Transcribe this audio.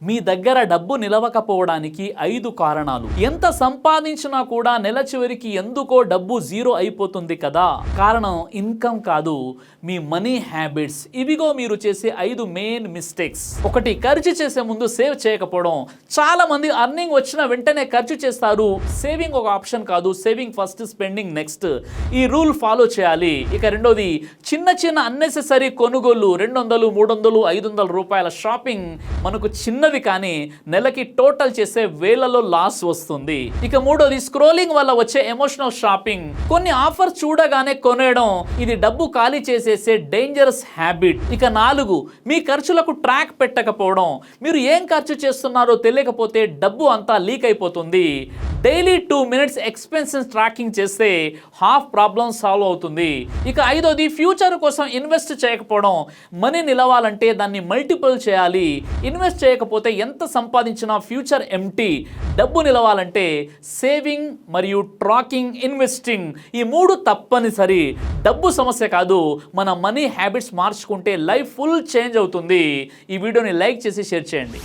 మీ దగ్గర డబ్బు నిలవకపోవడానికి 5 కారణాలు. ఎంత సంపాదించినా కూడా నెల చివరికి ఎందుకో డబ్బు జీరో అయిపోతుంది కదా. కారణం ఇన్కమ్ కాదు, మీ మనీ హ్యాబిట్స్. ఇవిగో మీరు చేసే 5 మెయిన్ మిస్టేక్స్. ఒకటి, ఖర్చు చేసే ముందు సేవ్ చేయకపోవడం. చాలా మంది అర్నింగ్ వచ్చిన వెంటనే ఖర్చు చేస్తారు. సేవింగ్ ఒక ఆప్షన్ కాదు, సేవింగ్ ఫస్ట్, స్పెండింగ్ నెక్స్ట్. ఈ రూల్ ఫాలో చేయాలి. ఇక రెండోది, చిన్న చిన్న అన్నెసెసరీ కొనుగోలు. 200, 300, 500 రూపాయల షాపింగ్ మనకు చిన్నవి కానీ నెలకి టోటల్ చేసే వేలలో లాస్ వస్తుంది. ఇక మూడోది, స్క్రోలింగ్ వల్ల వచ్చే ఎమోషనల్ షాపింగ్. కొన్ని ఆఫర్ చూడగానే కొనేయడం, ఇది డబ్బు ఖాళీ చేసేసే డేంజరస్ హ్యాబిట్. ఇక 4, మీ ఖర్చులకు ట్రాక్ పెట్టకపోవడం. మీరు ఏం ఖర్చు చేస్తున్నారో తెలియకపోతే డబ్బు అంతా లీక్ అయిపోతుంది. డైలీ 2 minutes ఎక్స్పెన్సెస్ ట్రాకింగ్ చేస్తే హాఫ్ ప్రాబ్లం సాల్వ్ అవుతుంది. ఇక 5వది, ఫ్యూచర్ కోసం ఇన్వెస్ట్ చేయకపోవడం. మనీ నిలవాలంటే దాన్ని మల్టిపుల్ చేయాలి. ఇన్వెస్ట్ చేయకపోతే ఎంత సంపాదించినా ఫ్యూచర్ ఎంటీ. డబ్బు నిలవాలంటే సేవింగ్ మరియు ట్రాకింగ్, ఇన్వెస్టింగ్, ఈ 3 తప్పనిసరి. డబ్బు సమస్య కాదు, మన మనీ హ్యాబిట్స్ మార్చుకుంటే లైఫ్ ఫుల్ చేంజ్ అవుతుంది. ఈ వీడియోని లైక్ చేసి షేర్ చేయండి.